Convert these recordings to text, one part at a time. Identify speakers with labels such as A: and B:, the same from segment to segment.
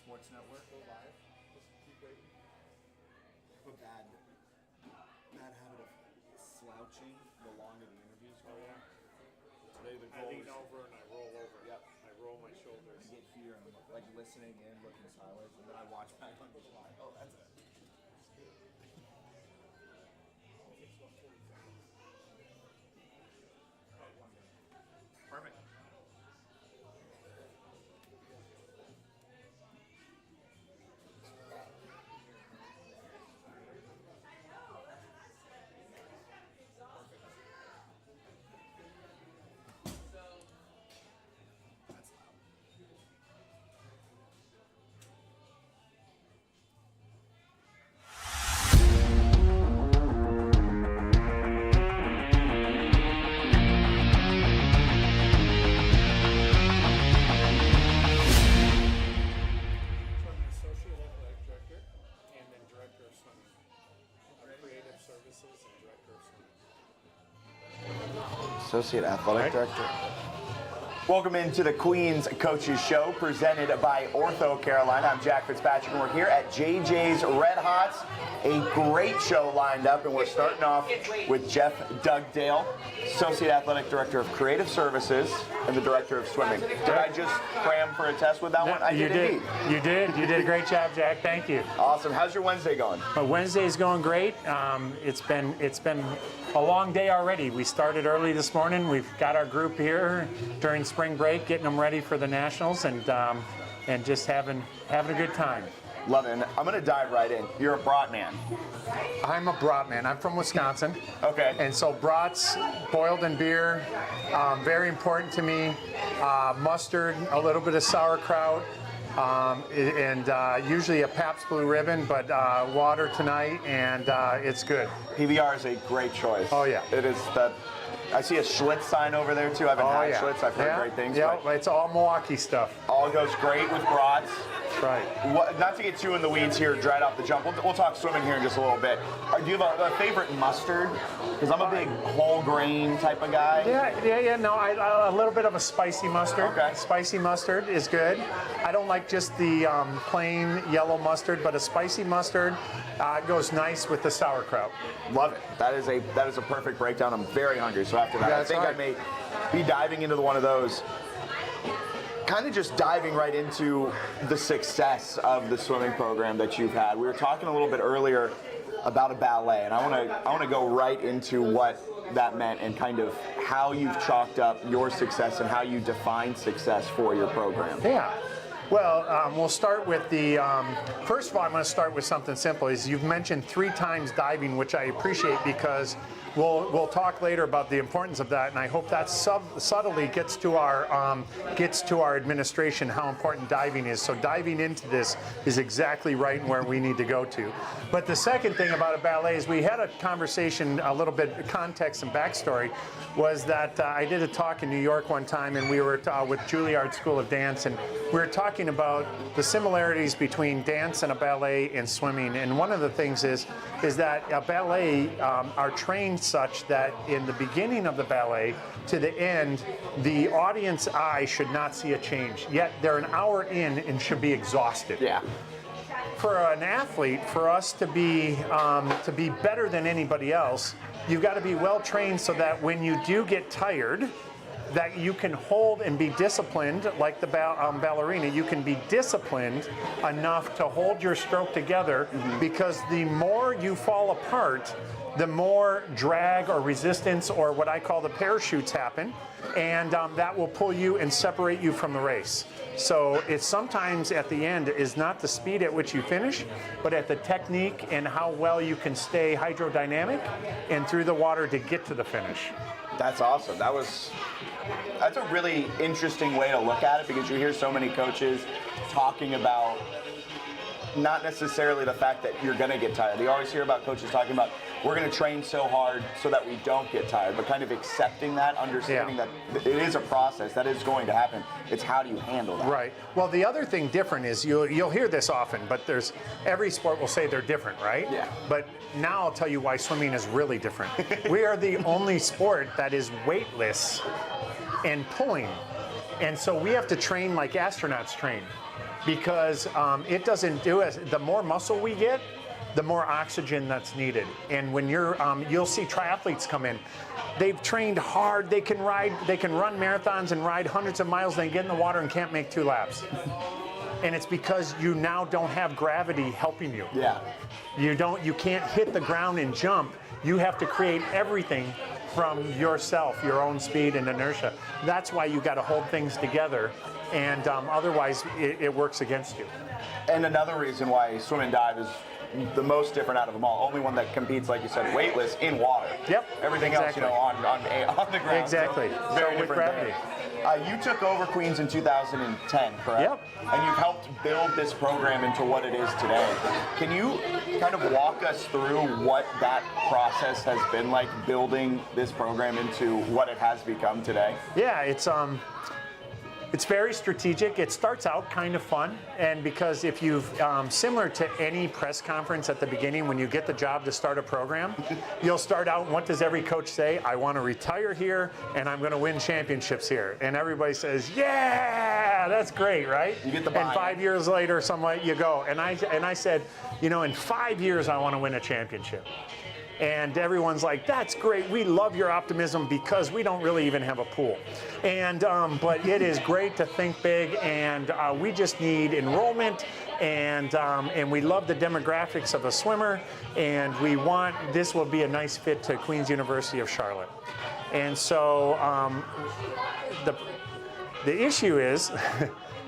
A: Sports Network.
B: Go live. Just keep waiting.
A: A bad habit of slouching the longer the interviews go.
B: Oh, yeah.
A: Today the
B: I
A: goal
B: lean
A: is
B: over and I roll over.
A: Yep.
B: I roll my shoulders.
A: to get here and like listening in, looking sideways, and then I watch back on the fly. Oh, that's it. Perfect. That's loud.
B: So I'm an associate athletic director and then director of swimming. Creative services and director of swimming.
A: Associate Athletic
B: Right.
A: Director. Welcome into the Queen's Coaches Show, presented by OrthoCarolina. I'm Jack Fitzpatrick, and we're here at JJ's Red Hots. A great show lined up, and we're starting off with Jeff Dugdale, Associate Athletic Director of Creative Services and the Director of Swimming. Did I just cram for a test with that one? I
C: You
A: did. Indeed.
C: You did a great job, Jack. Thank you.
A: Awesome. How's your Wednesday going?
C: Wednesday's going great. It's been a long day already. We started early this morning. We've got our group here during spring break, getting them ready for the nationals, and just having a good time.
A: Love it. And I'm going to dive right in. You're a brat man.
C: I'm a brat man. I'm from Wisconsin.
A: Okay.
C: And so brats, boiled in beer, very important to me. Mustard, a little bit of sauerkraut, and usually a Pabst Blue Ribbon, but water tonight, and it's good.
A: PBR is a great choice.
C: Oh, yeah.
A: It is the. I see a Schlitz sign over there too. I haven't had Schlitz. I've heard great things.
C: Yeah,
A: But
C: it's all Milwaukee stuff.
A: all goes great with brats.
C: Right.
A: Not to get too in the weeds here, right off the jump. We'll talk swimming here in just a little bit. Do you have a favorite mustard? Because I'm a big whole grain type of guy.
C: Yeah. No, a little bit of a spicy mustard.
A: Okay.
C: Spicy mustard is good. I don't like just the plain yellow mustard, but a spicy mustard goes nice with the sauerkraut.
A: Love it. That is a perfect breakdown. I'm very hungry, so after that, I think I may be diving into one of those. Kind of just diving right into the success of the swimming program that you've had. We were talking a little bit earlier about a ballet, and I want to go right into what that meant and kind of how you've chalked up your success and how you define success for your program.
C: Yeah. Well, we'll start with the, first of all, I'm going to start with something simple. Is you've mentioned 3 times diving, which I appreciate because we'll talk later about the importance of that, and I hope that subtly gets to our administration how important diving is. So diving into this is exactly right and where we need to go to. But the second thing about a ballet is we had a conversation, a little bit context and backstory, was that I did a talk in New York one time, and we were with Juilliard School of Dance, and we were talking about the similarities between dance and a ballet and swimming. And one of the things is that a ballet are trained such that in the beginning of the ballet to the end, the audience eye should not see a change. Yet they're an hour in and should be exhausted.
A: Yeah.
C: For an athlete, for us to be better than anybody else, you've got to be well trained so that when you do get tired, that you can hold and be disciplined, like the ballerina, you can be disciplined enough to hold your stroke together, because the more you fall apart, the more drag or resistance or what I call the parachutes happen, and that will pull you and separate you from the race. So it's sometimes at the end is not the speed at which you finish, but at the technique and how well you can stay hydrodynamic and through the water to get to the finish.
A: That's awesome. That's a really interesting way to look at it, because you hear so many coaches talking about not necessarily the fact that you're going to get tired. You always hear about coaches talking about, we're going to train so hard so that we don't get tired, but kind of accepting that, understanding that it is a process, that is going to happen. It's how do you handle that?
C: Right. Well, the other thing different is you'll hear this often, but every sport will say they're different, right?
A: Yeah.
C: But now I'll tell you why swimming is really different. We are the only sport that is weightless and pulling. And so we have to train like astronauts train. because it doesn't do it. The more muscle we get, the more oxygen that's needed. And when you're, you'll see triathletes come in. They've trained hard. They can run marathons and ride hundreds of miles. They get in the water and can't make 2 laps. And it's because you now don't have gravity helping you.
A: Yeah.
C: You can't hit the ground and jump. You have to create everything from yourself, your own speed and inertia. That's why you got to hold things together, and otherwise it works against you.
A: And another reason why swim and dive is the most different out of them all. Only one that competes, like you said, weightless in water.
C: Yep.
A: Everything else, you know, on the ground.
C: Exactly.
A: So very
C: with
A: different
C: gravity.
A: thing. You took over Queens in 2010, correct?
C: Yep.
A: And you've helped build this program into what it is today. Can you kind of walk us through what that process has been like, building this program into what it has become today?
C: Yeah, it's very strategic. It starts out kind of fun, and because if you've, similar to any press conference at the beginning, when you get the job to start a program, you'll start out, and what does every coach say? I want to retire here, and I'm going to win championships here. And everybody says, yeah, that's great, right?
A: You get the
C: buy-in. And 5 years later, you go. And I said, you know, in 5 years, I want to win a championship. And everyone's like, that's great. We love your optimism because we don't really even have a pool. And but it is great to think big, and we just need enrollment, and we love the demographics of a swimmer, and we want, this will be a nice fit to Queen's University of Charlotte. And so the issue is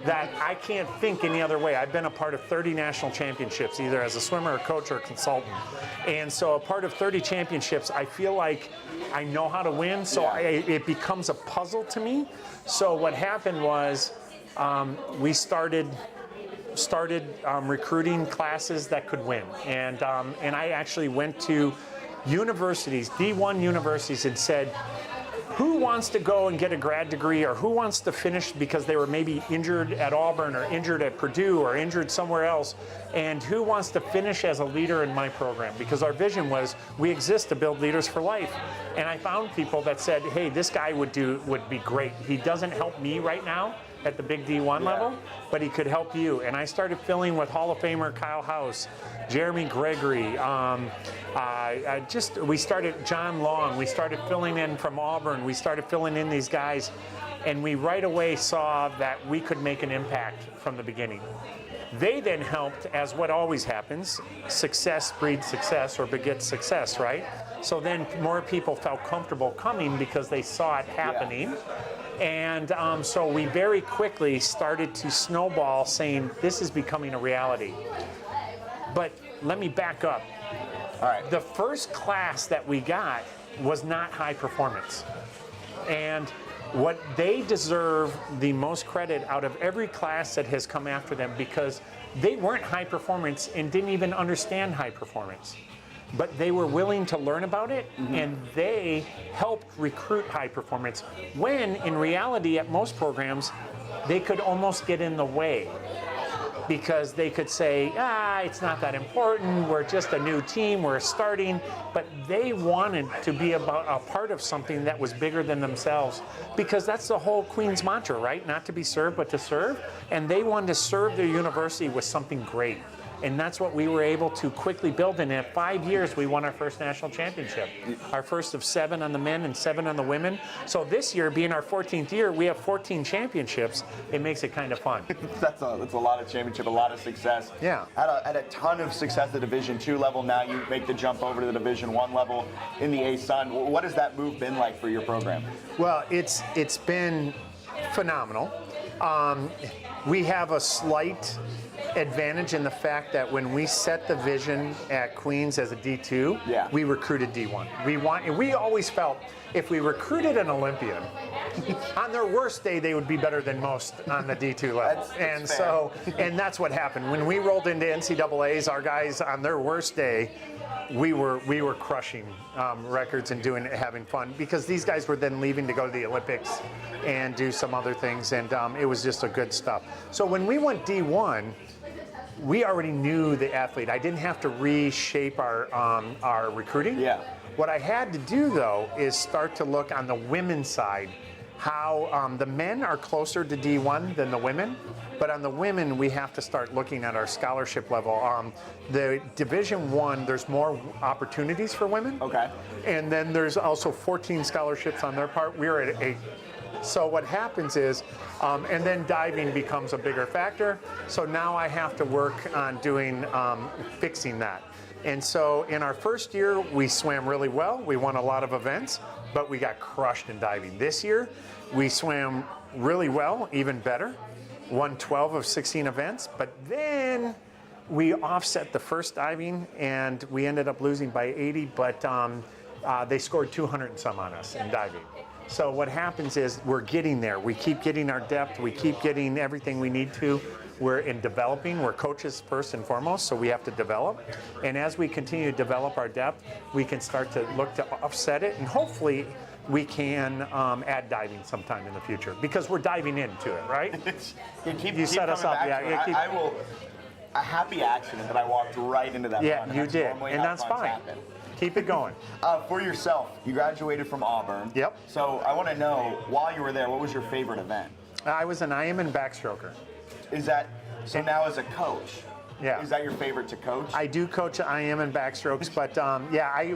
C: that I can't think any other way. I've been a part of 30 national championships, either as a swimmer, a coach, or a consultant. And so a part of 30 championships, I feel like I know how to win, so it becomes a puzzle to me. So what happened was we started recruiting classes that could win. And I actually went to universities, D1 universities, and said, who wants to go and get a grad degree, or who wants to finish because they were maybe injured at Auburn or injured at Purdue or injured somewhere else, and who wants to finish as a leader in my program? Because our vision was we exist to build leaders for life. And I found people that said, hey, this guy would be great. He doesn't help me right now at the big D1 level, but he could help you. And I started filling with Hall of Famer Kyle House, Jeremy Gregory, we started John Long, we started filling in from Auburn, we started filling in these guys, and we right away saw that we could make an impact from the beginning. They then helped, as what always happens, success breeds success or begets success, right? So then more people felt comfortable coming because they saw it happening. And so we very quickly started to snowball, saying this is becoming a reality. But let me back up.
A: All right.
C: The first class that we got was not high performance. And what they deserve the most credit out of every class that has come after them, because they weren't high performance and didn't even understand high performance. But they were willing to learn about it, and they helped recruit high performance, when in reality at most programs, they could almost get in the way, because they could say, it's not that important, we're just a new team, we're starting, but they wanted to be a part of something that was bigger than themselves, because that's the whole Queen's mantra, right? Not to be served, but to serve, and they wanted to serve their university with something great. And that's what we were able to quickly build. And in 5 years, we won our first national championship. Our first of 7 on the men and 7 on the women. So this year, being our 14th year, we have 14 championships. It makes it kind of fun.
A: That's a lot of championship, a lot of success.
C: Yeah.
A: Had a ton of success at the Division II level. Now you make the jump over to the Division I level in the A-Sun. What has that move been like for your program?
C: Well, it's been phenomenal. We have a slight advantage in the fact that when we set the vision at Queens as a D2, we recruited D1. We always felt if we recruited an Olympian, on their worst day they would be better than most on the D2 level. And that's what happened. When we rolled into NCAAs, our guys on their worst day, we were crushing records and having fun, because these guys were then leaving to go to the Olympics and do some other things, and it was just a good stuff. So when we went D1, we already knew the athlete. I didn't have to reshape our recruiting.
A: Yeah.
C: What I had to do, though, is start to look on the women's side. how the men are closer to D1 than the women, but on the women, we have to start looking at our scholarship level. The Division I, there's more opportunities for women.
A: Okay.
C: And then there's also 14 scholarships on their part. We're at 8. So what happens is, and then diving becomes a bigger factor. So now I have to work on doing, fixing that. And so in our first year, we swam really well. We won a lot of events, but we got crushed in diving. This year, we swam really well, even better. Won 12 of 16 events, but then we offset the first diving and we ended up losing by 80, but they scored 200 and some on us in diving. So what happens is we're getting there. We keep getting our depth. We keep getting everything we need to. We're in developing. We're coaches first and foremost, so we have to develop. And as we continue to develop our depth, we can start to look to offset it, and hopefully we can add diving sometime in the future because we're diving into it, right?
A: You
C: set us up.
A: I will. A happy accident that I walked right into that.
C: Yeah, you did, and that's fine.
A: Happen.
C: Keep it going.
A: For yourself, you graduated from Auburn.
C: Yep.
A: So I want to know, while you were there, what was your favorite event?
C: I was an IM backstroker.
A: Is that, so now as a coach,
C: yeah.
A: Is that your favorite to coach?
C: I do coach IM and backstrokes, but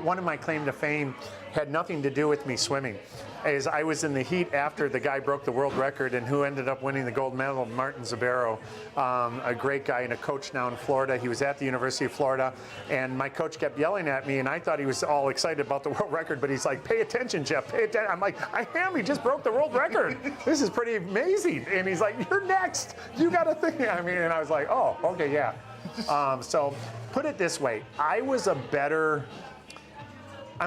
C: one of my claim to fame had nothing to do with me swimming. Is I was in the heat after the guy broke the world record, and who ended up winning the gold medal, Martin Zabero, a great guy and a coach now in Florida. He was at the University of Florida, and my coach kept yelling at me, and I thought he was all excited about the world record, but he's like, pay attention, Jeff, pay attention. I'm like, I am, he just broke the world record. This is pretty amazing. And he's like, you're next. You got to think. And I was like, oh, okay, yeah. So put it this way, I'm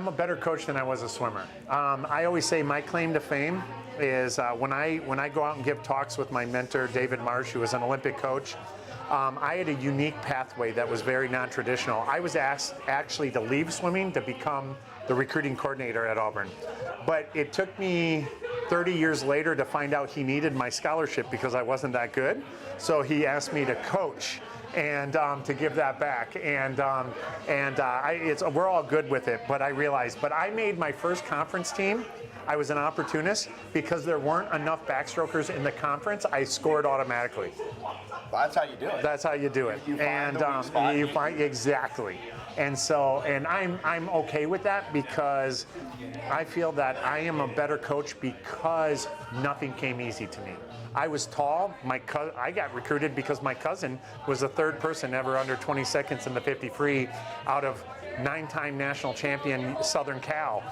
C: a better coach than I was a swimmer. I always say my claim to fame is when I go out and give talks with my mentor, David Marsh, who was an Olympic coach, I had a unique pathway that was very non-traditional. I was asked actually to leave swimming to become the recruiting coordinator at Auburn. But it took me 30 years later to find out he needed my scholarship because I wasn't that good. So he asked me to coach and to give that back, we're all good with it. But I realized, I made my first conference team. I was an opportunist because there weren't enough backstrokers in the conference. I scored automatically.
A: That's how you do it.
C: That's how you do it.
A: You find
C: exactly. And so, I'm okay with that because I feel that I am a better coach because nothing came easy to me. I was tall. I got recruited because my cousin was the third person ever under 20 seconds in the 50 free out of 9-time national champion Southern Cal.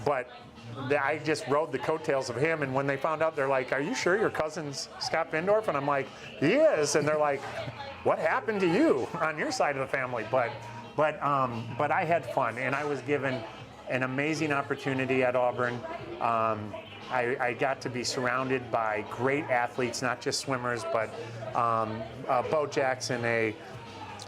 C: But I just rode the coattails of him, and when they found out, they're like, are you sure your cousin's Scott Bindorf? And I'm like, he is. And they're like, what happened to you on your side of the family? But I had fun, and I was given an amazing opportunity at Auburn. I got to be surrounded by great athletes, not just swimmers, but Bo Jackson, a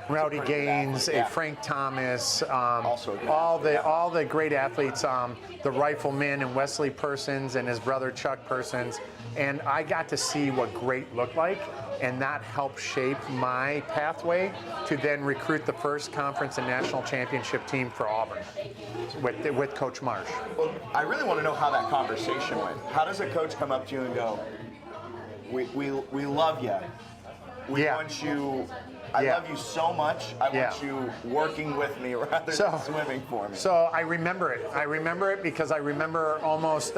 C: Rowdy Gaines, a Frank Thomas, all the great athletes, the rifleman and Wesley Persons and his brother Chuck Persons, and I got to see what great looked like, and that helped shape my pathway to then recruit the first conference and national championship team for Auburn with Coach Marsh.
A: Well, I really want to know how that conversation went. How does a coach come up to you and go, we love you. We want you. I love you so much. I want you working with me rather than swimming for me.
C: So I remember it. I remember it because I remember almost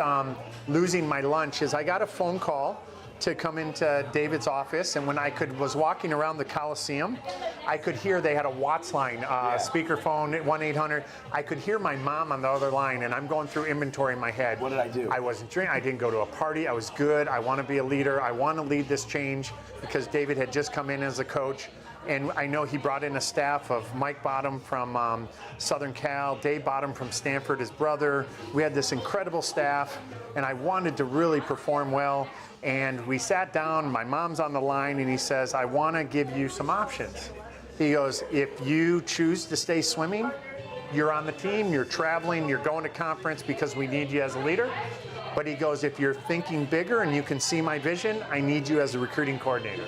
C: losing my lunch. I got a phone call to come into David's office, and when I was walking around the Coliseum, I could hear they had a Watts line, speakerphone, 1-800. I could hear my mom on the other line, and I'm going through inventory in my head.
A: What did I do?
C: I wasn't drinking. I didn't go to a party. I was good. I want to be a leader. I want to lead this change because David had just come in as a coach. And I know he brought in a staff of Mike Bottom from Southern Cal, Dave Bottom from Stanford, his brother. We had this incredible staff, and I wanted to really perform well. And we sat down, my mom's on the line, and he says, I want to give you some options. He goes, if you choose to stay swimming, you're on the team, you're traveling, you're going to conference because we need you as a leader. But he goes, if you're thinking bigger and you can see my vision, I need you as a recruiting coordinator.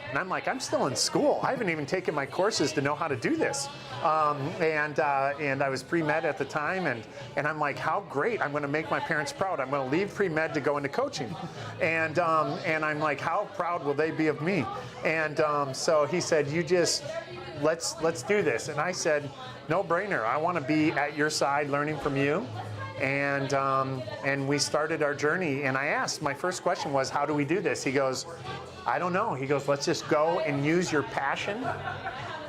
C: And I'm like, I'm still in school. I haven't even taken my courses to know how to do this. And I was pre-med at the time, and I'm like, how great! I'm going to make my parents proud. I'm going to leave pre-med to go into coaching, and I'm like, how proud will they be of me? And so he said, you just let's do this. And I said, no brainer. I want to be at your side, learning from you. And we started our journey. And I asked, my first question was, how do we do this? He goes, I don't know. He goes, let's just go and use your passion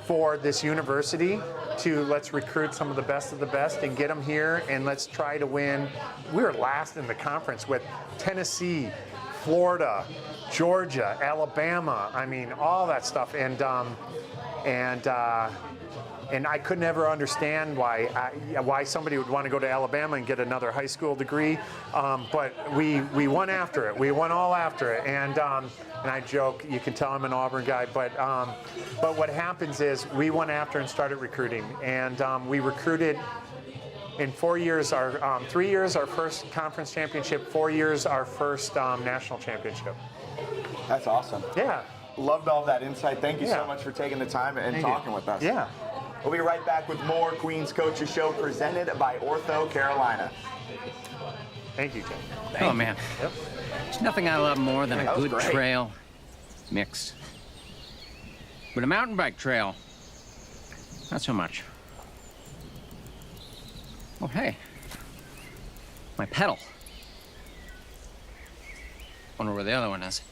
C: for this university to let's recruit some of the best and get them here, and let's try to win. We were last in the conference with Tennessee, Florida, Georgia, Alabama. I mean, all that stuff. And I could never understand why somebody would want to go to Alabama and get another high school degree. But we went after it. We went all after it. And I joke, you can tell I'm an Auburn guy, but what happens is we went after and started recruiting. And we recruited in 4 years, 3 years our first conference championship, 4 years our first national championship.
A: That's awesome.
C: Yeah.
A: Loved all that insight. Thank you so much for taking the time and talking with us.
C: Yeah.
A: We'll be right back with more Queens Coaches Show presented by OrthoCarolina.
C: Thank you, Jim.
D: Oh, man.
C: Yep.
D: There's nothing I love more than a good
A: great.
D: trail mix. But a mountain bike trail, not so much. Oh, hey. My pedal. Wonder where the other one is.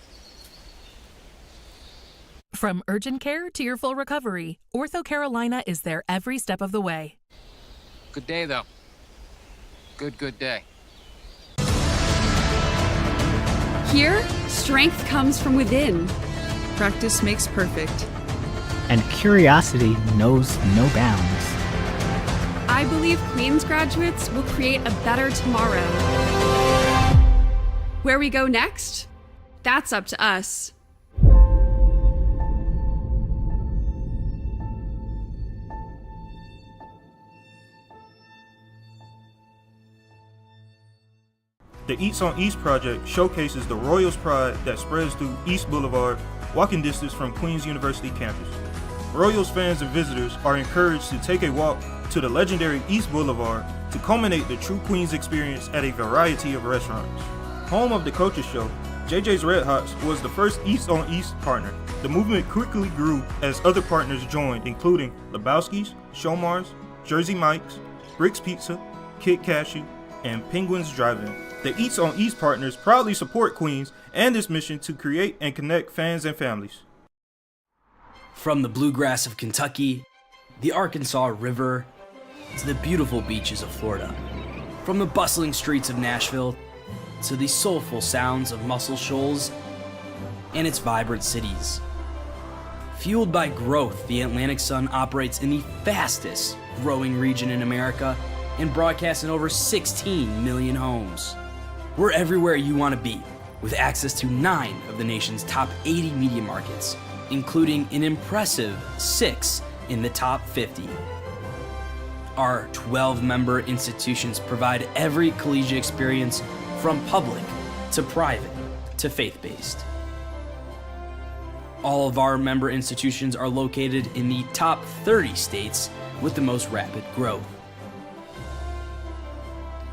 E: From urgent care to your full recovery, OrthoCarolina is there every step of the way.
D: Good day, though. Good day.
F: Here, strength comes from within. Practice makes perfect.
G: And curiosity knows no bounds.
F: I believe Queens graduates will create a better tomorrow. Where we go next? That's up to us.
H: The Eats on East project showcases the Royals pride that spreads through East Boulevard, walking distance from Queens University campus. Royals fans and visitors are encouraged to take a walk to the legendary East Boulevard to culminate the true Queens experience at a variety of restaurants. Home of the Coaches Show, JJ's Red Hots was the first East on East partner. The movement quickly grew as other partners joined, including Lebowski's, Shomars, Jersey Mike's, Bricks Pizza, Kid Cashew, and Penguins Drive-In. The Eats on East partners proudly support Queens and its mission to create and connect fans and families.
I: From the bluegrass of Kentucky, the Arkansas River, to the beautiful beaches of Florida. From the bustling streets of Nashville to the soulful sounds of Muscle Shoals and its vibrant cities. Fueled by growth, the Atlantic Sun operates in the fastest growing region in America and broadcasts in over 16 million homes. We're everywhere you want to be, with access to 9 of the nation's top 80 media markets, including an impressive 6 in the top 50. Our 12-member institutions provide every collegiate experience from public to private to faith-based. All of our member institutions are located in the top 30 states with the most rapid growth.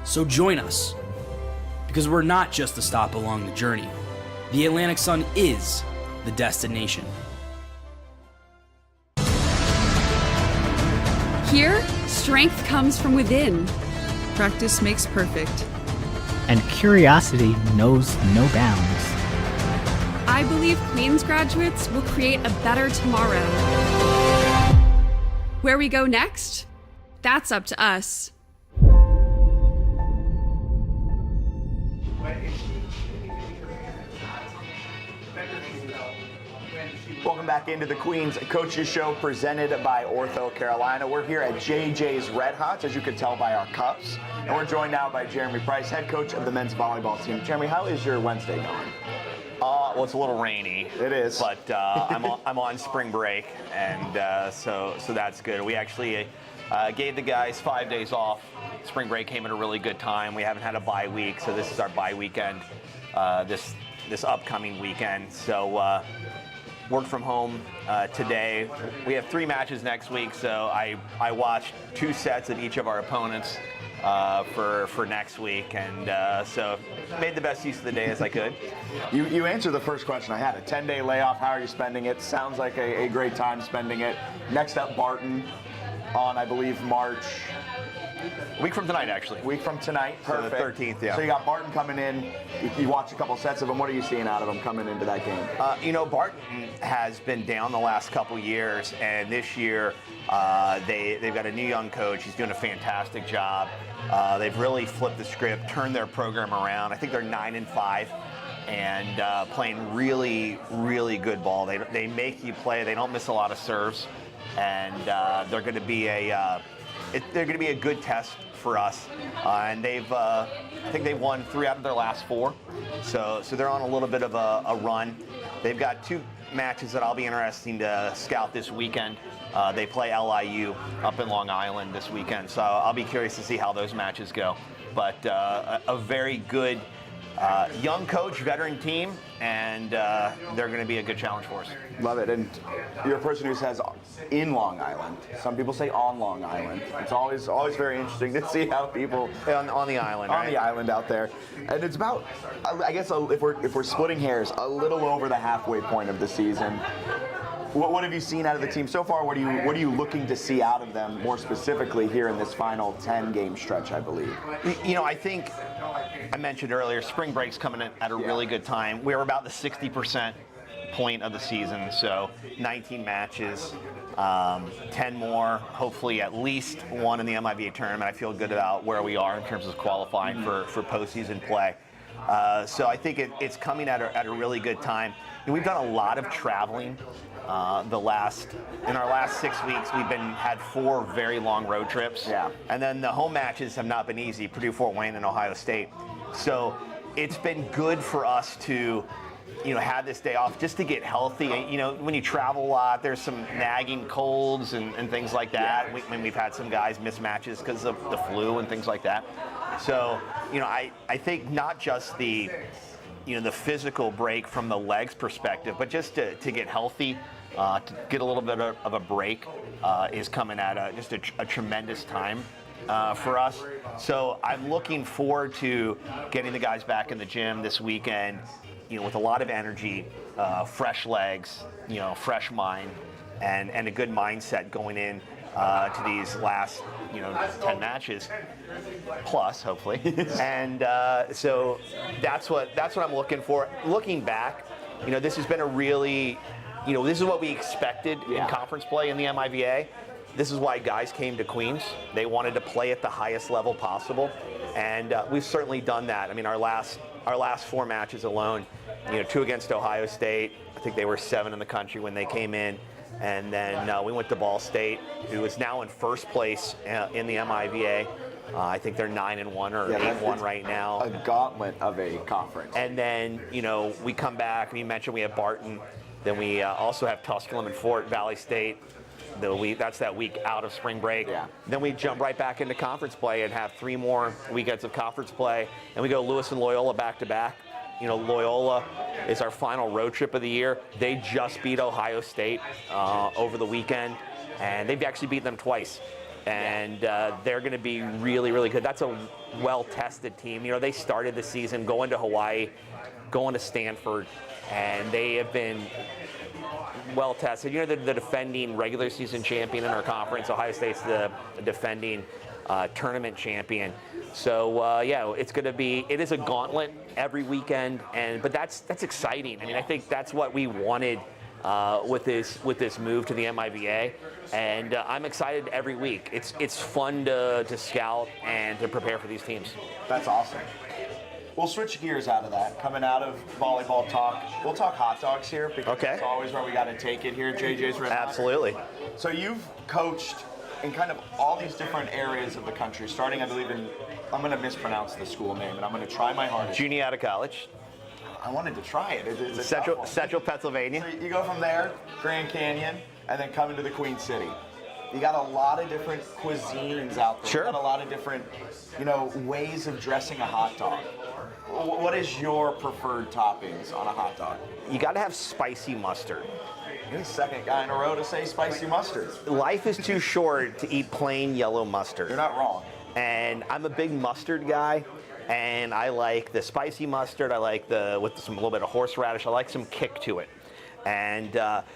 I: So join us, because we're not just a stop along the journey. The Atlantic Sun is the destination.
F: Here, strength comes from within. Practice makes perfect.
G: And curiosity knows no bounds.
F: I believe Queens graduates will create a better tomorrow. Where we go next? That's up to us.
A: Welcome back into the Queens Coaches Show presented by OrthoCarolina. We're here at JJ's Red Hots, as you can tell by our cups. And we're joined now by Jeremy Price, head coach of the men's volleyball team. Jeremy, how is your Wednesday going?
J: Well, it's a little rainy.
A: It is.
J: But I'm on spring break, and so that's good. We actually gave the guys 5 days off. Spring break came at a really good time. We haven't had a bye week, so this is our bye weekend this upcoming weekend. So worked from home today. We have 3 matches next week, so I watched 2 sets of each of our opponents for next week, and so made the best use of the day as I could.
A: You answered the first question I had. A 10-day layoff, how are you spending it? Sounds like a great time spending it. Next up, Barton on, I believe, March.
J: A week from tonight, actually.
A: Week from tonight, perfect.
J: So the 13th, yeah.
A: So you got Barton coming in. You watched a couple sets of him. What are you seeing out of him coming into that game?
J: Barton has been down the last couple years, and this year they've got a new young coach. He's doing a fantastic job. They've really flipped the script, turned their program around. I think they're 9-5. And playing really, really good ball. They make you play. They don't miss a lot of serves, and they're going to be they're going to be a good test for us. And I think they've won 3 out of their last 4, so they're on a little bit of a run. They've got 2 matches that I'll be interested to scout this weekend. They play LIU up in Long Island this weekend, so I'll be curious to see how those matches go. But a very good young coach, veteran team, and they're going to be a good challenge for us.
A: Love it. And you're a person who says in Long Island. Some people say on Long Island. It's always very interesting to see how people
J: on the island,
A: on the island out there. And it's about, I guess, if we're splitting hairs, a little over the halfway point of the season. What have you seen out of the team so far? What are you looking to see out of them more specifically here in this final 10-game stretch, I believe?
J: I think I mentioned earlier, spring break's coming in at a really good time. We're about the 60% point of the season, so 19 matches, 10 more, hopefully at least 1 in the MIVA tournament. I feel good about where we are in terms of qualifying for postseason play. So I think it's coming at a really good time. And we've done a lot of traveling. In our last 6 weeks, we've had 4 very long road trips.
A: Yeah.
J: And then the home matches have not been easy, Purdue, Fort Wayne, and Ohio State. So it's been good for us to, have this day off just to get healthy. When you travel a lot, there's some nagging colds and things like that. Yeah. We've had some guys miss matches because of the flu and things like that. So, I think not just the physical break from the legs perspective, but just to get healthy, to get a little bit of a break is coming at just a tremendous time for us. So I'm looking forward to getting the guys back in the gym this weekend, with a lot of energy, fresh legs, fresh mind, and a good mindset going in to these last 10 matches plus, hopefully. And so that's what I'm looking for. Looking back, this has been a really, this is what we expected in conference play in the MIVA. This is why guys came to Queens. They wanted to play at the highest level possible, and we've certainly done that. I mean, our last 4 matches alone, 2 against Ohio State. I think they were 7 in the country when they came in. And then we went to Ball State, who is now in first place in the MIVA. I think they're 9-1 or 8-1 right now.
A: A gauntlet of a conference.
J: And then, we come back, and you mentioned we have Barton. Then we also have Tusculum and Fort Valley State. That's that week out of spring break.
A: Yeah.
J: Then we jump right back into conference play and have 3 more weekends of conference play. And we go Lewis and Loyola back-to-back. Loyola is our final road trip of the year. They just beat Ohio State over the weekend, and they've actually beat them twice. And they're going to be really, really good. That's a well-tested team. They started the season going to Hawaii, going to Stanford, and they have been well-tested. The defending regular season champion in our conference. Ohio State's the defending tournament champion. So it is a gauntlet every weekend, but that's exciting. I mean, I think that's what we wanted with this move to the MIVA, and I'm excited every week. It's fun to scout and to prepare for these teams.
A: That's awesome. We'll switch gears out of that. Coming out of volleyball talk, we'll talk hot dogs here because that's always where we got to take it here. JJ's Red Hot.
J: Absolutely.
A: So you've coached in kind of all these different areas of the country, starting, I believe, I'm going to mispronounce the school name, and I'm going to try my hardest.
J: Juniata College.
A: I wanted to try it. It's a
J: Central Pennsylvania.
A: So you go from there, Grand Canyon, and then come into the Queen City. You got a lot of different cuisines out there.
J: Sure.
A: You got a lot of different, ways of dressing a hot dog. What is your preferred toppings on a hot dog?
J: You got to have spicy mustard.
A: You're the second guy in a row to say spicy mustard.
J: Life is too short to eat plain yellow mustard.
A: You're not wrong.
J: And I'm a big mustard guy, and I like the spicy mustard. I like with a little bit of horseradish. I like some kick to it. And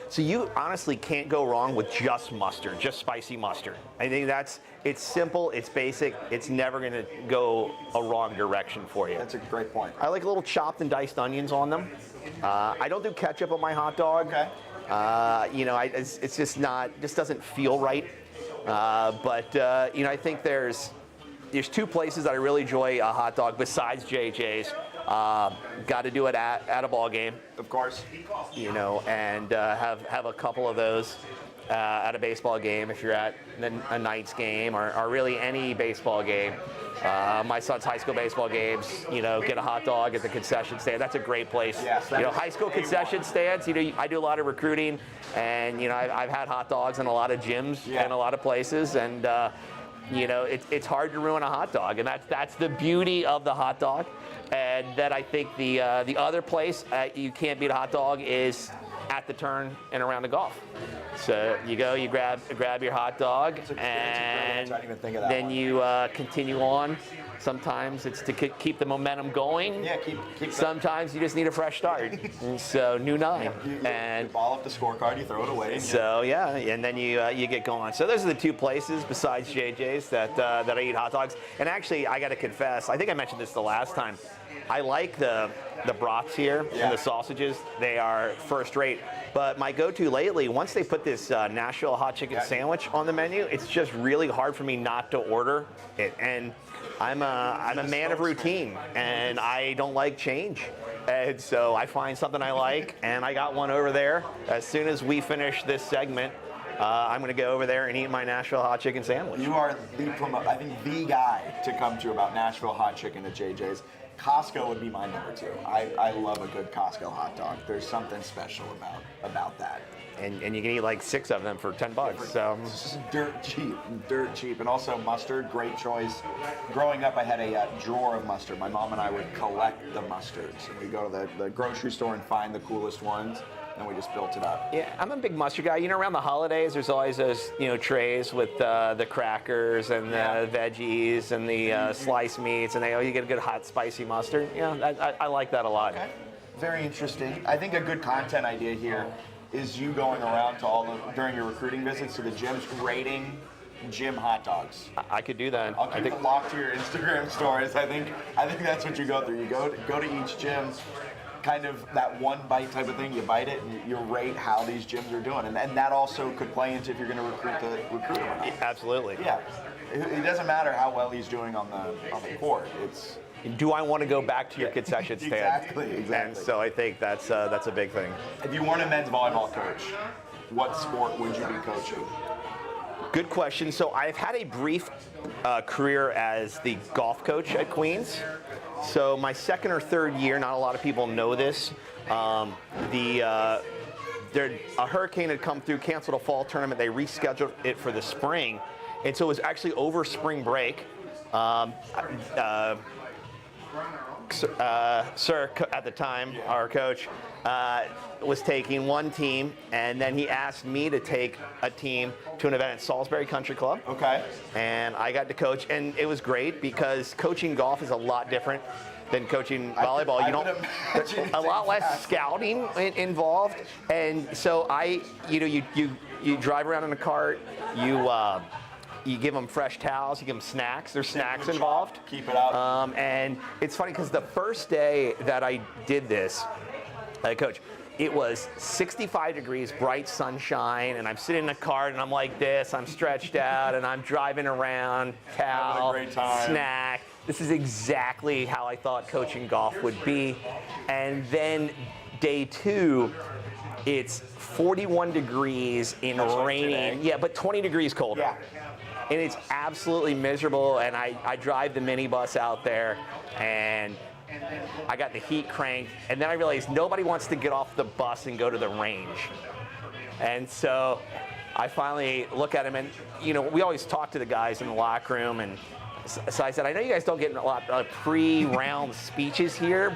J: so you honestly can't go wrong with just mustard, just spicy mustard. I think it's simple, it's basic, it's never gonna go a wrong direction for you.
A: That's a great point.
J: I like little chopped and diced onions on them. I don't do ketchup on my hot dog.
A: Okay.
J: It's just just doesn't feel right. I think there's two places that I really enjoy a hot dog besides JJ's. Got to do it at a ball game,
A: of course.
J: And have a couple of those at a baseball game if you're at a Knights game or really any baseball game. My son's high school baseball games, get a hot dog at the concession stand. That's a great place.
A: Yes,
J: high school concession stands, I do a lot of recruiting, and, I've had hot dogs in a lot of gyms and a lot of places, and, it's hard to ruin a hot dog, and that's the beauty of the hot dog. And then I think the other place you can't beat a hot dog is at the turn and around the golf. So you go, you grab your hot dog, and then you continue on. Sometimes it's to keep the momentum going.
A: Yeah, keep
J: Sometimes you just need a fresh start. So new 9.
A: You ball up the scorecard, you throw it away.
J: So and then you get going. So those are the two places besides JJ's that I eat hot dogs. And actually, I got to confess, I think I mentioned this the last time. I like the brats here and the sausages. They are first rate. But my go-to lately, once they put this Nashville hot chicken sandwich on the menu, it's just really hard for me not to order it. And I'm a man of routine, and I don't like change. And so I find something I like, and I got one over there. As soon as we finish this segment, I'm going to go over there and eat my Nashville hot chicken sandwich.
A: You are the guy to come to about Nashville hot chicken at JJ's. Costco would be my number 2. I love a good Costco hot dog. There's something special about that.
J: And you can eat like 6 of them for $10. So
A: it's just dirt cheap. And also mustard, great choice. Growing up, I had a drawer of mustard. My mom and I would collect the mustards, and we'd go to the grocery store and find the coolest ones, and we just built it up.
J: Yeah, I'm a big mustard guy. Around the holidays, there's always those trays with the crackers and the veggies and the sliced meats, and you get a good hot spicy mustard. I like that a lot.
A: Okay. Very interesting. I think a good content idea here is you going around to during your recruiting visits to the gyms, rating gym hot dogs.
J: I could do that.
A: I'll keep it locked to your Instagram stories. I think that's what you go through. You go to each gym, kind of that one bite type of thing. You bite it and you rate how these gyms are doing, and that also could play into if you're going to recruit him or not.
J: Absolutely.
A: Yeah. It doesn't matter how well he's doing on the court. It's
J: do I want to go back to your concession stand?
A: Exactly.
J: And so I think that's a big thing.
A: If you weren't a men's volleyball coach, what sport would you be coaching?
J: Good question. So I've had a brief career as the golf coach at Queens. So my second or third year, not a lot of people know this, a hurricane had come through, canceled a fall tournament. They rescheduled it for the spring. And so it was actually over spring break. Sir, at the time, our coach, was taking one team, and then he asked me to take a team to an event at Salisbury Country Club.
A: Okay.
J: And I got to coach, and it was great because coaching golf is a lot different than coaching volleyball. There's a lot less scouting involved, and so you drive around in a cart, you give them fresh towels, you give them snacks. There's snacks involved.
A: Keep it out.
J: And it's funny because the first day that I did this, coach, it was 65 degrees, bright sunshine, and I'm sitting in a cart and I'm like this, I'm stretched out, and I'm driving around, towel, snack. This is exactly how I thought coaching golf would be. And then day 2, it's 41 degrees in rain. Yeah, but 20 degrees colder.
A: Yeah.
J: And it's absolutely miserable, and I drive the minibus out there, and I got the heat cranked, and then I realized nobody wants to get off the bus and go to the range. And so I finally look at him, and we always talk to the guys in the locker room, and So I said, I know you guys don't get a lot of pre-round speeches here,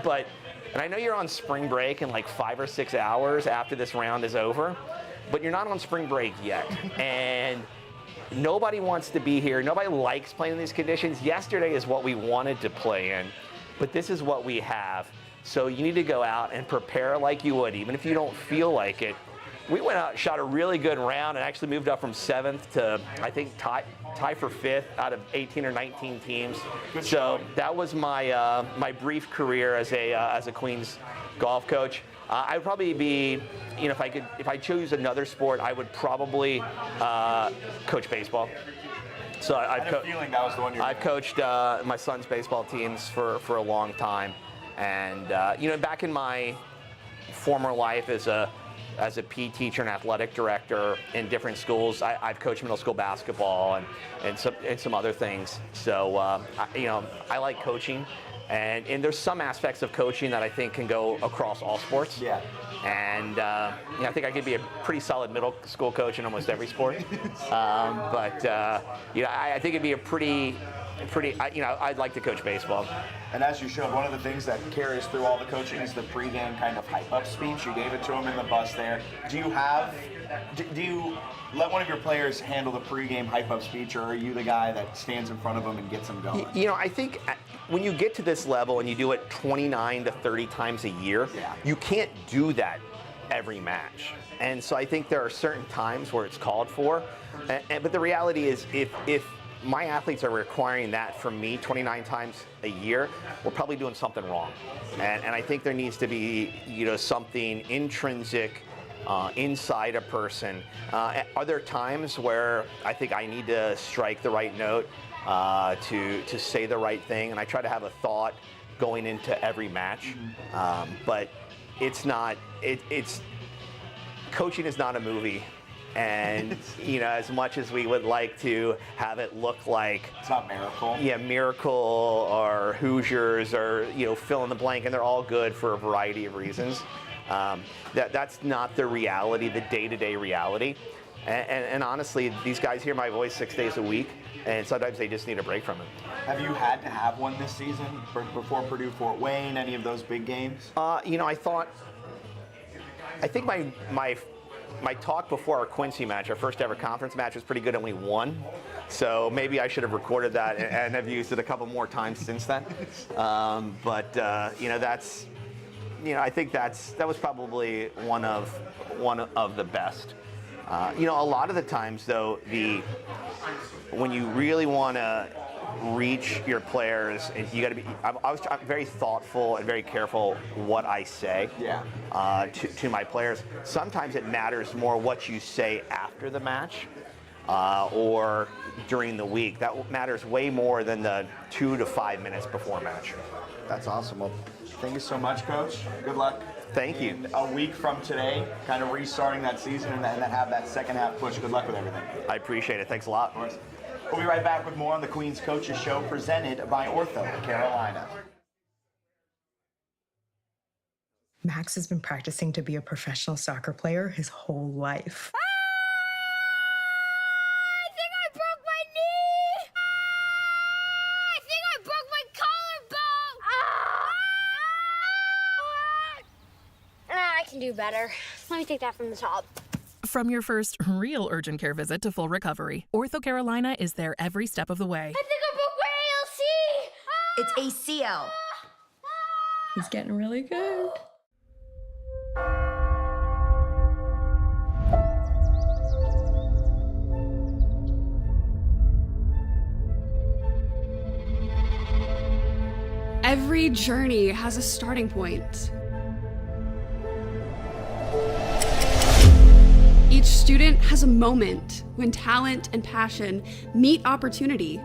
J: and I know you're on spring break in like 5 or 6 hours after this round is over, but you're not on spring break yet. And nobody wants to be here. Nobody likes playing in these conditions. Yesterday is what we wanted to play in, but this is what we have. So you need to go out and prepare like you would, even if you don't feel like it. We went out, shot a really good round, and actually moved up from 7th to, I think, tie for 5th out of 18 or 19 teams. So that was my my brief career as a Queens golf coach. I would probably be, if I chose another sport, I would probably coach baseball. So
A: I had a feeling that was the one you're
J: I've coached my son's baseball teams for a long time, and back in my former life as a PE teacher and athletic director in different schools, I've coached middle school basketball and some other things. So I like coaching, and there's some aspects of coaching that I think can go across all sports.
A: Yeah.
J: And I think I could be a pretty solid middle school coach in almost every sport. I think it'd be a pretty. I'd like to coach baseball.
A: And as you showed, one of the things that carries through all the coaching is the pregame kind of hype-up speech. You gave it to him in the bus there. Do you let one of your players handle the pregame hype-up speech, or are you the guy that stands in front of them and gets them going?
J: I think when you get to this level and you do it 29 to 30 times a year, you can't do that every match. And so I think there are certain times where it's called for. But the reality is, if my athletes are requiring that from me 29 times a year, we're probably doing something wrong. And I think there needs to be, something intrinsic inside a person. Are there times where I think I need to strike the right note to say the right thing? And I try to have a thought going into every match. But it's not, coaching is not a movie. And, as much as we would like to have it look like...
A: It's not Miracle.
J: Yeah, Miracle or Hoosiers or, fill in the blank, and they're all good for a variety of reasons. That's not the reality, the day-to-day reality. And honestly, these guys hear my voice 6 days a week, and sometimes they just need a break from it.
A: Have you had to have one this season before Purdue Fort Wayne, any of those big games?
J: I think my talk before our Quincy match, our first ever conference match, was pretty good, and we won. So maybe I should have recorded that and have used it a couple more times since then. I think that was probably one of the best. A lot of the times though, when you really want to reach your players, and you got to be. I'm very thoughtful and very careful what I say to my players. Sometimes it matters more what you say after the match or during the week. That matters way more than the 2 to 5 minutes before match.
A: That's awesome. Well, thank you so much, Coach. Good luck.
J: Thank you.
A: A week from today, kind of restarting that season and then have that second half push. Good luck with everything.
J: I appreciate it. Thanks a lot.
A: Of course. We'll be right back with more on the Queen's Coaches Show presented by OrthoCarolina.
K: Max has been practicing to be a professional soccer player his whole life.
L: I think I broke my knee! I think I broke my collarbone! I can do better. Let me take that from the top.
E: From your first real urgent care visit to full recovery, OrthoCarolina is there every step of the way.
L: I think I broke my ALC!
K: It's ACL. He's getting really good.
F: Every journey has a starting point. Each student has a moment when talent and passion meet opportunity.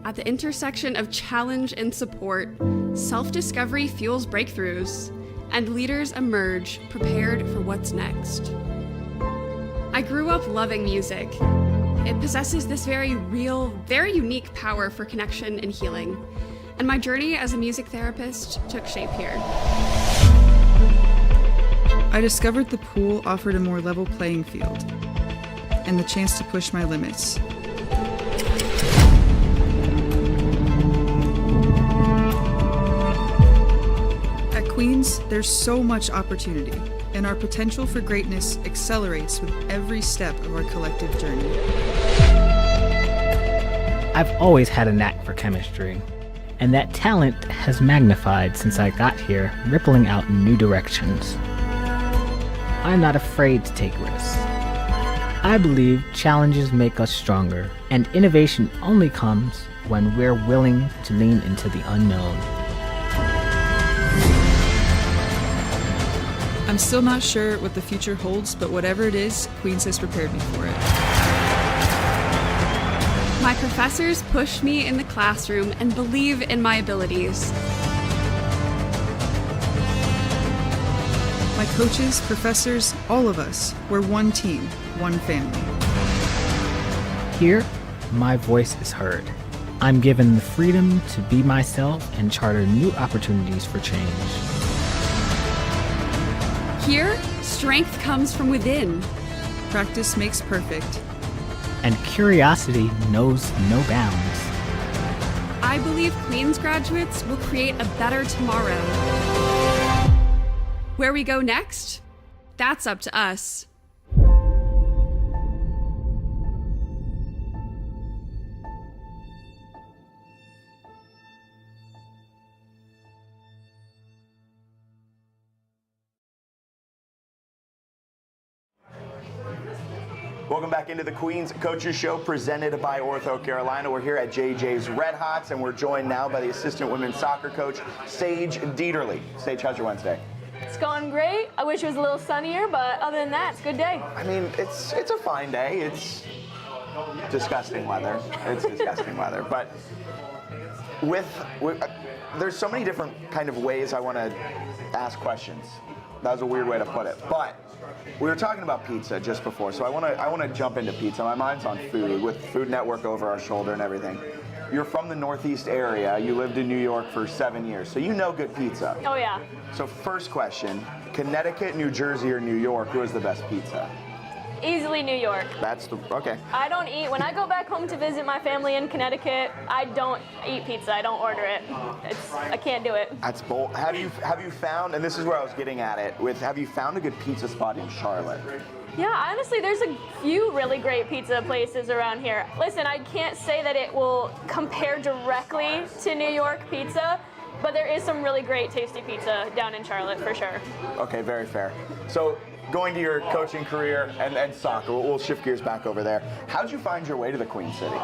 F: At the intersection of challenge and support, self-discovery fuels breakthroughs, and leaders emerge prepared for what's next. I grew up loving music. It possesses this very real, very unique power for connection and healing, and my journey as a music therapist took shape here.
M: I discovered the pool offered a more level playing field and the chance to push my limits. Queens, there's so much opportunity, and our potential for greatness accelerates with every step of our collective journey.
G: I've always had a knack for chemistry, and that talent has magnified since I got here, rippling out in new directions. I'm not afraid to take risks. I believe challenges make us stronger, and innovation only comes when we're willing to lean into the unknown.
M: I'm still not sure what the future holds, but whatever it is, Queens has prepared me for it.
F: My professors push me in the classroom and believe in my abilities.
M: My coaches, professors, all of us, we're one team, one family.
G: Here, my voice is heard. I'm given the freedom to be myself and charter new opportunities for change.
F: Here, strength comes from within.
M: Practice makes perfect.
G: And curiosity knows no bounds.
F: I believe Queens graduates will create a better tomorrow. Where we go next? That's up to us.
A: Welcome back into the Queens Coaches Show presented by OrthoCarolina. We're here at JJ's Red Hots, and we're joined now by the assistant women's soccer coach, Sage Dieterle. Sage, how's your Wednesday?
N: It's going great. I wish it was a little sunnier, but other than that, it's a good day.
A: I mean, it's a fine day. It's disgusting weather. It's disgusting weather. But there's so many different kind of ways I want to ask questions. That was a weird way to put it. But we were talking about pizza just before, so I want to jump into pizza. My mind's on food, with Food Network over our shoulder and everything. You're from the Northeast area. You lived in New York for 7 years, so you know good pizza.
N: Oh, yeah.
A: So first question, Connecticut, New Jersey, or New York, who has the best pizza?
N: Easily New York.
A: Okay.
N: I don't eat, when I go back home to visit my family in Connecticut, I don't eat pizza. I don't order it. I can't do it.
A: That's bold. Have you found, and this is where I was getting at it, have you found a good pizza spot in Charlotte?
N: Yeah, honestly, there's a few really great pizza places around here. Listen, I can't say that it will compare directly to New York pizza, but there is some really great tasty pizza down in Charlotte for sure.
A: Okay, very fair. So going to your coaching career and soccer, we'll shift gears back over there. How'd you find your way to the Queen City?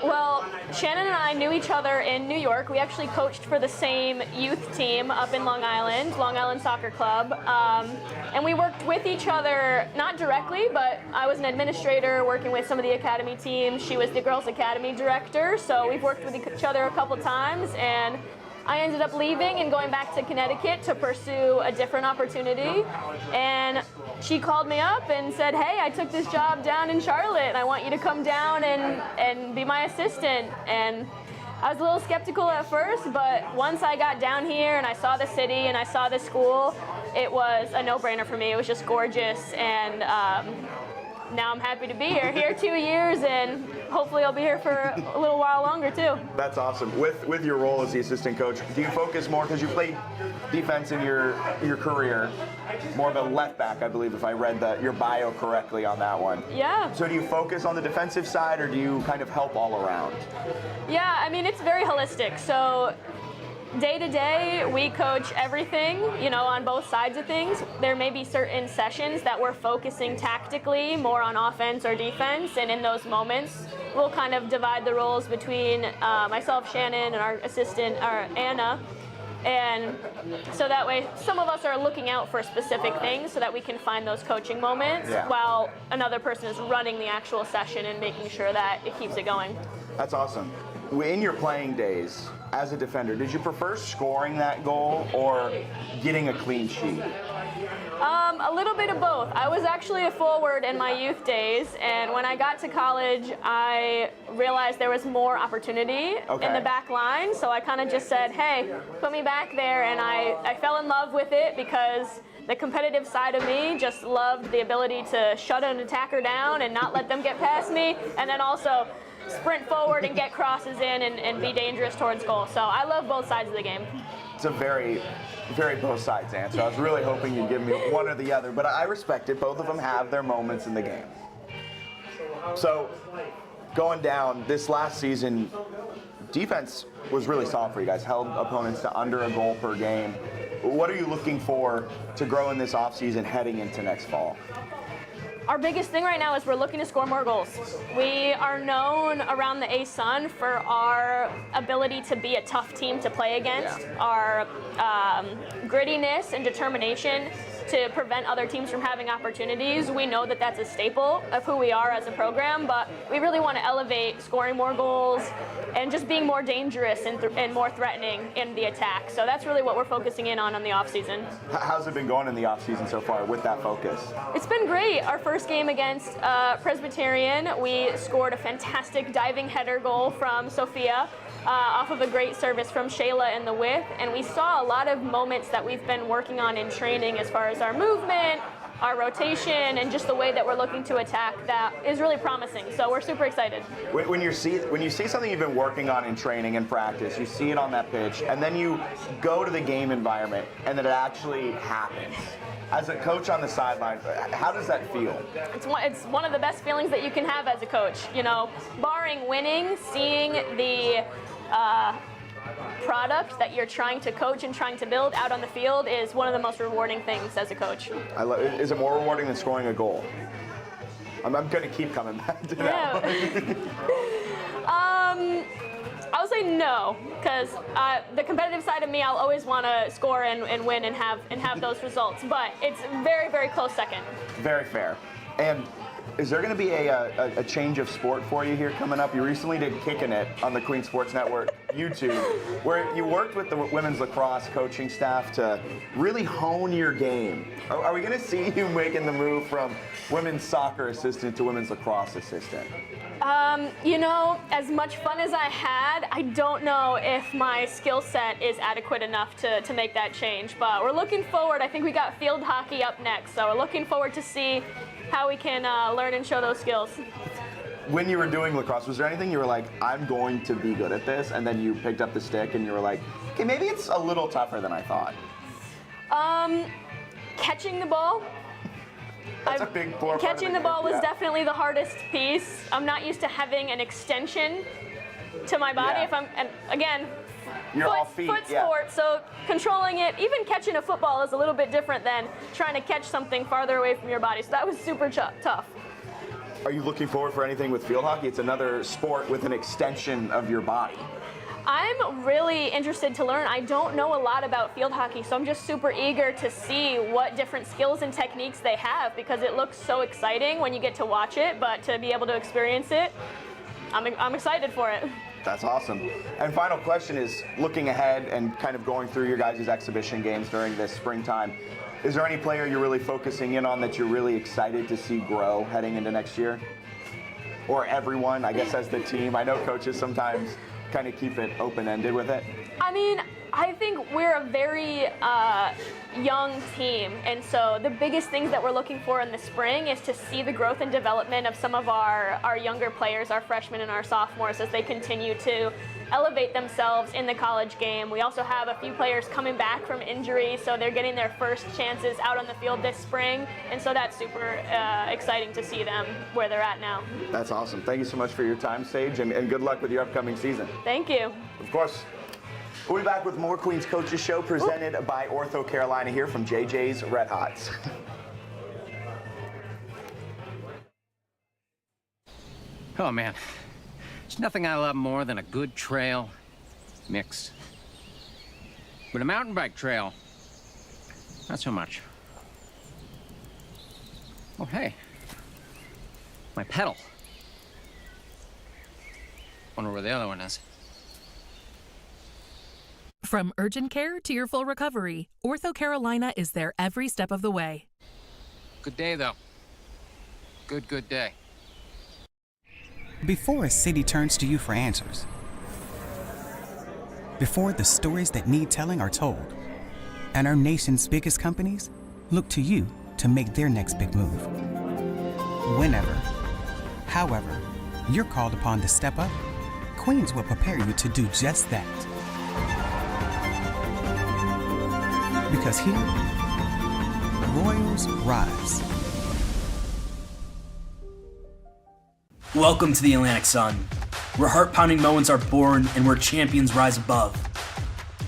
N: Well, Shannon and I knew each other in New York. We actually coached for the same youth team up in Long Island Soccer Club. And we worked with each other, not directly, but I was an administrator working with some of the academy teams. She was the girls' academy director, so we've worked with each other a couple times, and I ended up leaving and going back to Connecticut to pursue a different opportunity. And she called me up and said, hey, I took this job down in Charlotte and I want you to come down and be my assistant. And I was a little skeptical at first, but once I got down here and I saw the city and I saw the school, it was a no-brainer for me. It was just gorgeous, and now I'm happy to be here. Here 2 years, and hopefully I'll be here for a little while longer too.
A: That's awesome. With your role as the assistant coach, do you focus more, because you played defense in your career, more of a left back, I believe, if I read your bio correctly on that one.
N: Yeah.
A: So do you focus on the defensive side, or do you kind of help all around?
N: Yeah, I mean, it's very holistic. So day to day, we coach everything, on both sides of things. There may be certain sessions that we're focusing tactically more on offense or defense, and in those moments, we'll kind of divide the roles between myself, Shannon, and our assistant, Anna. And so that way, some of us are looking out for specific things so that we can find those coaching moments, while another person is running the actual session and making sure that it keeps it going.
A: That's awesome. In your playing days, as a defender, did you prefer scoring that goal or getting a clean sheet?
N: A little bit of both. I was actually a forward in my youth days, and when I got to college, I realized there was more opportunity in the back line, so I kind of just said, hey, put me back there, and I fell in love with it because the competitive side of me just loved the ability to shut an attacker down and not let them get past me, and then also sprint forward and get crosses in and be dangerous towards goal. So I love both sides of the game.
A: It's a very, very both sides answer. I was really hoping you'd give me one or the other, but I respect it. Both of them have their moments in the game. So, going down this last season, defense was really solid for you guys. Held opponents to under a goal per game. What are you looking for to grow in this offseason heading into next fall?
N: Our biggest thing right now is we're looking to score more goals. We are known around the A-Sun for our ability to be a tough team to play against, our grittiness and determination to prevent other teams from having opportunities. We know that that's a staple of who we are as a program, but we really want to elevate scoring more goals and just being more dangerous and more threatening in the attack. So that's really what we're focusing in on the offseason.
A: How's it been going in the offseason so far with that focus?
N: It's been great. Our first game against Presbyterian, we scored a fantastic diving header goal from Sophia off of a great service from Shayla in the width, and we saw a lot of moments that we've been working on in training as far as our movement, our rotation, and just the way that we're looking to attack that is really promising. So we're super excited.
A: When you see something you've been working on in training and practice, you see it on that pitch, and then you go to the game environment, and then it actually happens. As a coach on the sideline, how does that feel?
N: It's one of the best feelings that you can have as a coach. You know, barring winning, seeing the product that you're trying to coach and trying to build out on the field is one of the most rewarding things as a coach.
A: Is it more rewarding than scoring a goal? I'm going to keep coming back to that.
N: I would say no, because the competitive side of me, I'll always want to score and win and have those results. But it's very, very close second.
A: Very fair. And is there going to be a change of sport for you here coming up? You recently did Kickin' It on the Queen Sports Network YouTube, where you worked with the women's lacrosse coaching staff to really hone your game. Are we going to see you making the move from women's soccer assistant to women's lacrosse assistant?
N: You know, as much fun as I had, I don't know if my skill set is adequate enough to make that change. But we're looking forward. I think we got field hockey up next, so we're looking forward to see how we can learn and show those skills.
A: When you were doing lacrosse, was there anything you were like, I'm going to be good at this, and then you picked up the stick and you were like, okay, maybe it's a little tougher than I thought?
N: Catching the ball.
A: That's a big part.
N: Catching the ball was definitely the hardest piece. I'm not used to having an extension to my body. And again, foot sport, so controlling it, even catching a football is a little bit different than trying to catch something farther away from your body. So that was super tough.
A: Are you looking forward for anything with field hockey? It's another sport with an extension of your body.
N: I'm really interested to learn. I don't know a lot about field hockey, so I'm just super eager to see what different skills and techniques they have, because it looks so exciting when you get to watch it, but to be able to experience it, I'm excited for it.
A: That's awesome. And final question is, looking ahead and kind of going through your guys' exhibition games during this springtime, is there any player you're really focusing in on that you're really excited to see grow heading into next year? Or everyone, I guess, as the team? I know coaches sometimes kind of keep it open-ended with it.
N: I mean, I think we're a very young team, and so the biggest things that we're looking for in the spring is to see the growth and development of some of our younger players, our freshmen and our sophomores, as they continue to elevate themselves in the college game. We also have a few players coming back from injury, so they're getting their first chances out on the field this spring, and so that's super exciting to see them where they're at now.
A: That's awesome. Thank you so much for your time, Sage, and good luck with your upcoming season.
N: Thank you.
A: Of course. We'll be back with more Queen's Coaches Show presented by OrthoCarolina here from JJ's Red Hots.
D: Oh man, there's nothing I love more than a good trail mixed. But a mountain bike trail, not so much. Oh hey, my pedal. Wonder where the other one is.
E: From urgent care to your full recovery, OrthoCarolina is there every step of the way.
D: Good day, though. Good day.
O: Before a city turns to you for answers, before the stories that need telling are told, and our nation's biggest companies look to you to make their next big move. Whenever, however, you're called upon to step up, Queens will prepare you to do just that. Because here, Royals rise.
I: Welcome to the Atlantic Sun, where heart-pounding moments are born and where champions rise above.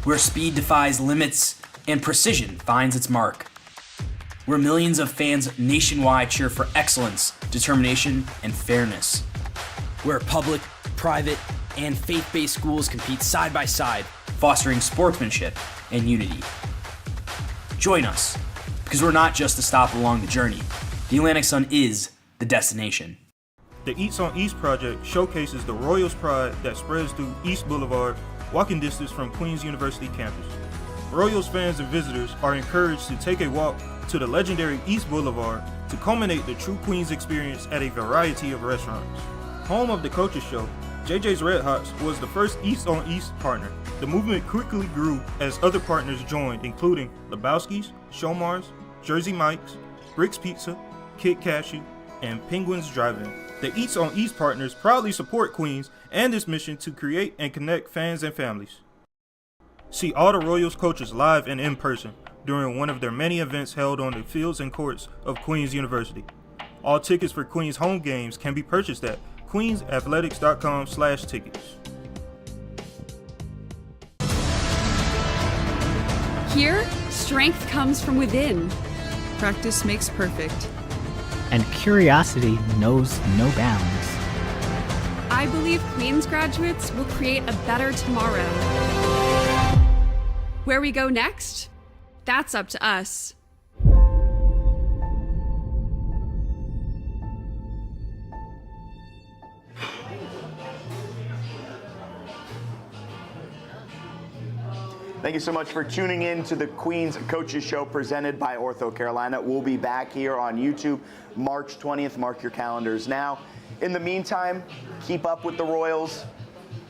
I: Where speed defies limits and precision finds its mark. Where millions of fans nationwide cheer for excellence, determination, and fairness. Where public, private, and faith-based schools compete side by side, fostering sportsmanship and unity. Join us, because we're not just a stop along the journey. The Atlantic Sun is the destination.
H: The Eats on East project showcases the Royals pride that spreads through East Boulevard, walking distance from Queens University campus. Royals fans and visitors are encouraged to take a walk to the legendary East Boulevard to culminate the true Queens experience at a variety of restaurants. Home of the Coaches Show, JJ's Red Hots was the first East on East partner. The movement quickly grew as other partners joined, including Lebowski's, Shomars, Jersey Mike's, Rick's Pizza, Kid Cashew, and Penguins Drive-In. The Eats on East partners proudly support Queens and its mission to create and connect fans and families. See all the Royals coaches live and in person during one of their many events held on the fields and courts of Queens University. All tickets for Queens home games can be purchased at queensathletics.com/tickets.
F: Here, strength comes from within.
M: Practice makes perfect.
G: And curiosity knows no bounds.
F: I believe Queens graduates will create a better tomorrow. Where we go next? That's up to us.
A: Thank you so much for tuning in to the Queens Coaches Show presented by OrthoCarolina. We'll be back here on YouTube March 20th. Mark your calendars now. In the meantime, keep up with the Royals.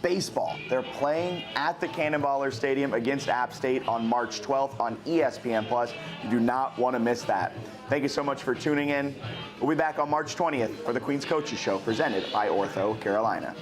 A: Baseball. They're playing at the Cannonballer Stadium against App State on March 12th on ESPN+. You do not want to miss that. Thank you so much for tuning in. We'll be back on March 20th for the Queens Coaches Show presented by OrthoCarolina.